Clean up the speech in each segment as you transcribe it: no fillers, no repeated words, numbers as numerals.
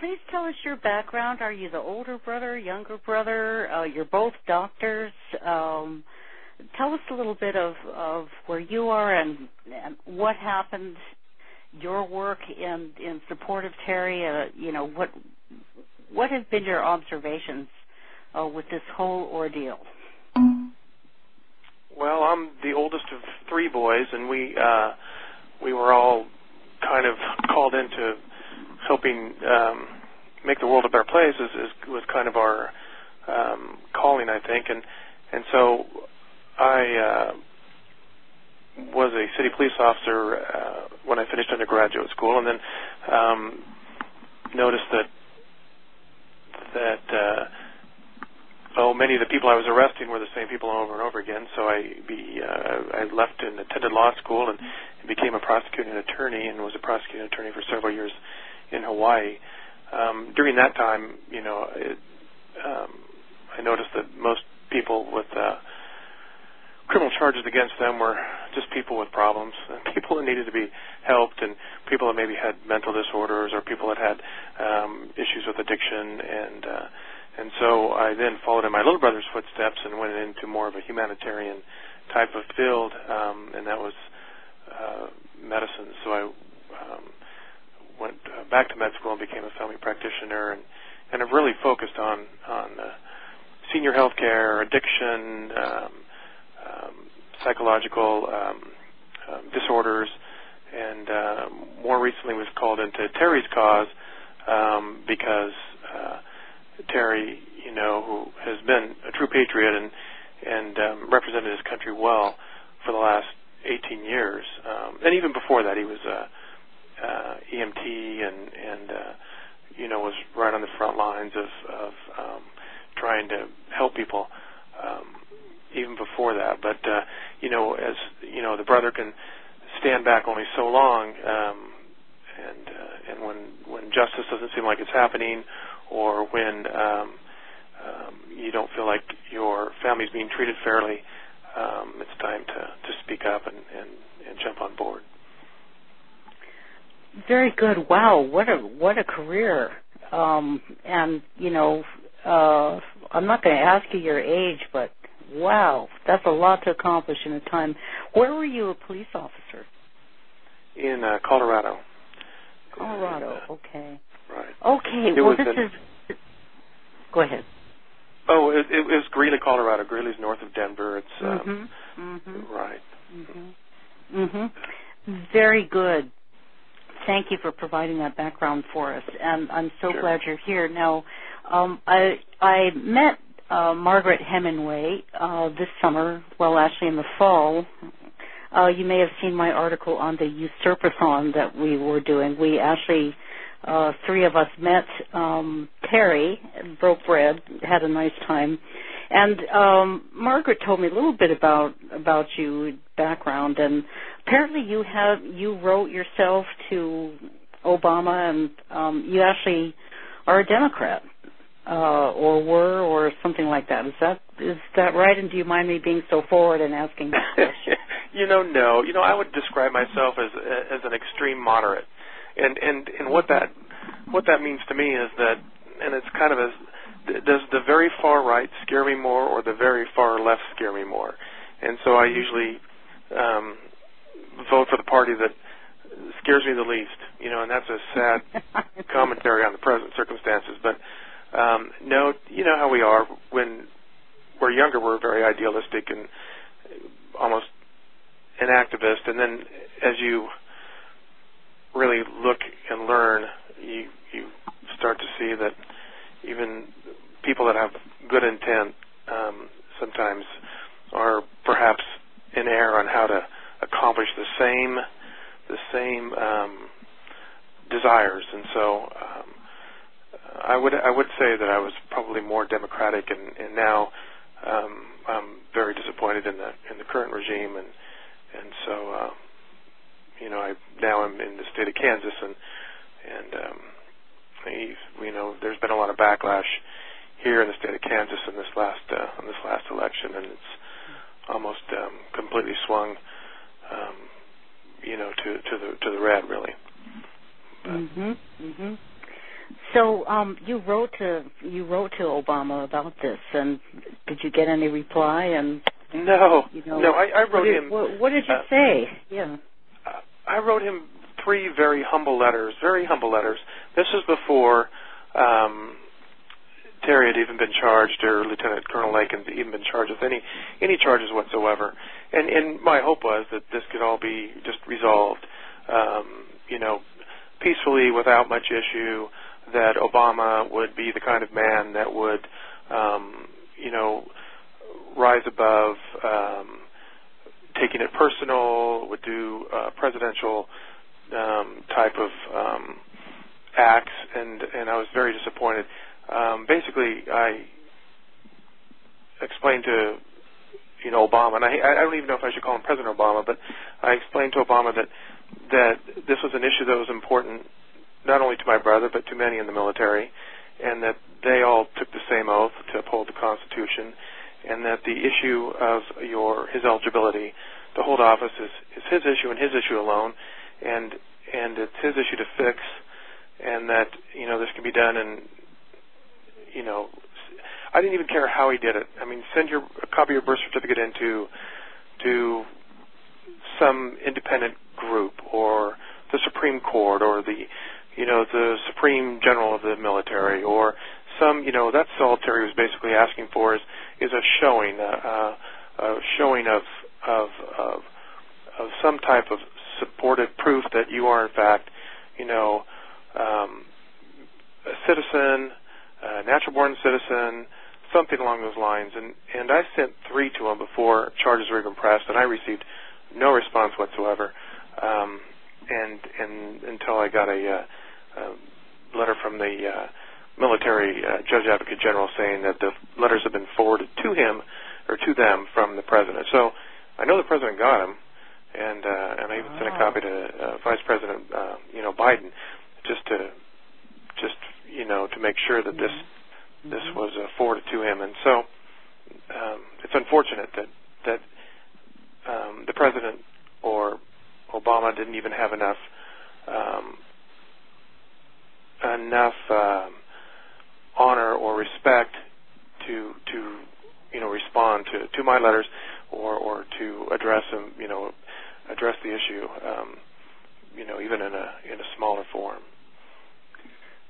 please tell us your background. Are you the older brother, younger brother? You're both doctors. Tell us a little bit of where you are and what happened, your work in support of Terry. What have been your observations with this whole ordeal? Well, I'm the oldest of three boys, and we were all kind of called into helping make the world a better place. Was kind of our calling, I think, and so I was a city police officer when I finished undergraduate school, and then noticed that many of the people I was arresting were the same people over and over again. So I left and attended law school and became a prosecuting attorney, and was a prosecuting attorney for several years in Hawaii. During that time, I noticed that most people with criminal charges against them were just people with problems, people that needed to be helped, and people that maybe had mental disorders, or people that had issues with addiction, and so I then followed in my little brother's footsteps and went into more of a humanitarian type of field, and that was medicine. So I went back to med school and became a family practitioner, and have really focused on senior health care, addiction, psychological disorders, and more recently was called into Terry's cause because Terry, who has been a true patriot and represented his country well for the last 18 years, and even before that he was EMT and was right on the front lines of trying to help people even before that. But as the brother can stand back only so long, and when justice doesn't seem like it's happening, or when you don't feel like your family's being treated fairly, it's time to speak up and jump on board. Very good. Wow, what a career. I'm not going to ask you your age, but wow, that's a lot to accomplish in a time. Where were you a police officer? In Colorado. Colorado, okay. Right. Okay, go ahead. Oh, it was Greeley, Colorado. Greeley's north of Denver. It's right. Very good. Thank you for providing that background for us, and I'm so glad you're here. Now, I met Margaret Hemingway this summer, well, actually in the fall. You may have seen my article on the Usurpathon that we were doing. We actually, three of us met Terry, broke bread, had a nice time. And Margaret told me a little bit about you, background, and apparently you wrote yourself to Obama, and you actually are a Democrat, or were, or something like that. Is that right? And do you mind me being so forward and asking that question? No. I would describe myself as an extreme moderate, and what that means to me is that, and it's kind of does the very far right scare me more, or the very far left scare me more? And so I usually vote for the party that scares me the least, and that's a sad commentary on the present circumstances. But no, you know how we are. When we're younger, we're very idealistic and almost an activist, and then as you really look and learn, you start to see that even people that have good intent sometimes are perhaps in error on how to accomplish the same desires. And so I would say that I was probably more democratic, and now I'm very disappointed in the current regime, and so I'm in the state of Kansas, and there's been a lot of backlash here in the state of Kansas in this last election, and it's almost completely swung to the red, really. So you wrote to Obama about this, and did you get any reply? And no, I wrote him. What did you say? Yeah, I wrote him 3 very humble letters. This was before Terry had even been charged, or Lieutenant Colonel Lakin had even been charged with any charges whatsoever. And my hope was that this could all be just resolved, peacefully, without much issue. That Obama would be the kind of man that would, rise above taking it personal, would do presidential type of acts, and I was very disappointed. Basically, I explained to Obama, and I don't even know if I should call him President Obama, but I explained to Obama that this was an issue that was important not only to my brother but to many in the military, and that they all took the same oath to uphold the Constitution, and that the issue of his eligibility to hold office is his issue and his issue alone, and it's his issue to fix, and that this can be done. And I didn't even care how he did it. I mean, send a copy of your birth certificate into some independent group, or the Supreme Court, or the Supreme General of the military, or some, that's all Terry was basically asking for is a showing of some type of supported proof that you are in fact, a citizen, a natural-born citizen, something along those lines. And I sent 3 to him before charges were even pressed, and I received no response whatsoever. And until I got a letter from the military Judge Advocate General saying that the letters have been forwarded to him, or to them, from the president. So I know the president got them, and I even sent a copy to Vice President Biden, just to make sure that this was forwarded to him. And so it's unfortunate that the president or Obama didn't even have enough honor or respect to respond to my letters, or to address them, address the issue, even in a smaller form.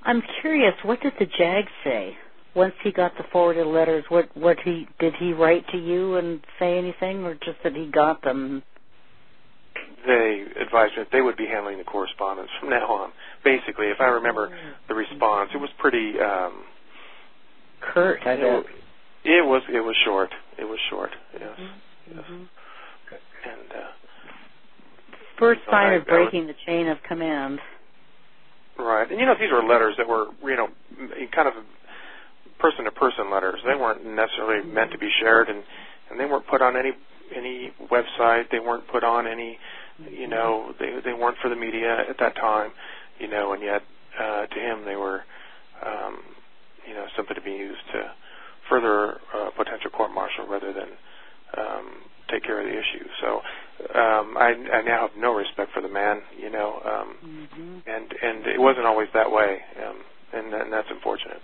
I'm curious, what did the JAG say once he got the forwarded letters? Did he write to you and say anything, or just that he got them? They advised me that they would be handling the correspondence from now on. Basically, if I remember the response, it was pretty curt. I bet. It was short. It was short. Yes. Mm-hmm. Yes. And first sign of breaking the chain of command. Right. And these were letters that were kind of person-to-person letters. They weren't necessarily meant to be shared, and they weren't put on any website. They weren't put on any, they weren't for the media at that time, and yet to him they were, something to be used to further potential court-martial rather than take care of the issue. So I now have no respect for the man, and it wasn't always that way, and that's unfortunate.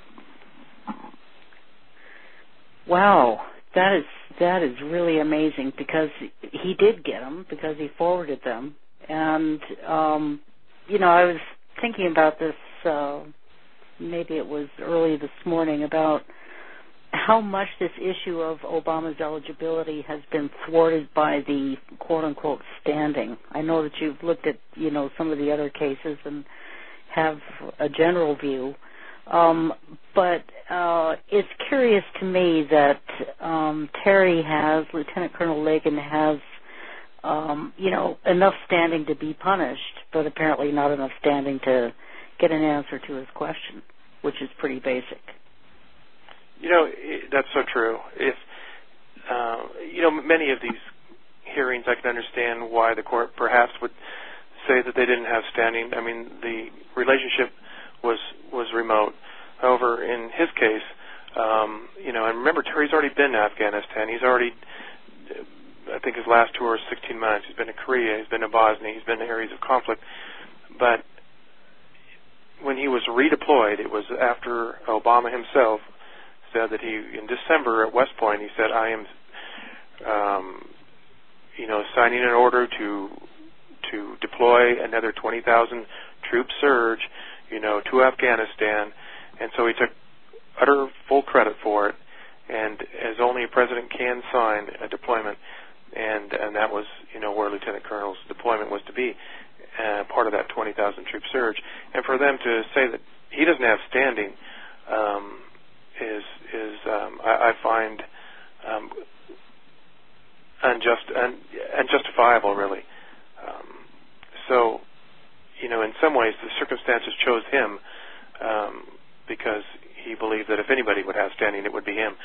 Wow, that is really amazing, because he did get them, because he forwarded them. And I was thinking about this, maybe it was early this morning, about how much this issue of Obama's eligibility has been thwarted by the quote-unquote standing. I know that you've looked at, some of the other cases and have a general view. But it's curious to me that Lieutenant Colonel Lakin has, enough standing to be punished, but apparently not enough standing to get an answer to his question, which is pretty basic. That's so true. If many of these hearings, I can understand why the court perhaps would say that they didn't have standing. I mean, the relationship was remote. However, in his case, and remember, Terry's already been to Afghanistan. He's already, I think his last tour is 16 months. He's been to Korea. He's been to Bosnia. He's been to areas of conflict. But when he was redeployed, it was after Obama himself said that in December at West Point, he said, I am, signing an order to deploy another 20,000 troop surge, to Afghanistan. And so he took utter full credit for it, and as only a president can sign a deployment, and that was, where Lieutenant Colonel's deployment was to be, part of that 20,000 troop surge. And for them to say that he doesn't have standing I find unjustifiable, really. So, in some ways, the circumstances chose him because he believed that if anybody would have standing, it would be him.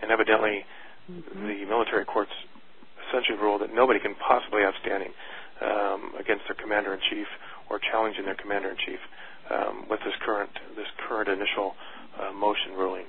And evidently, the military courts essentially ruled that nobody can possibly have standing against their commander-in-chief or challenging their commander-in-chief with this current initial motion ruling.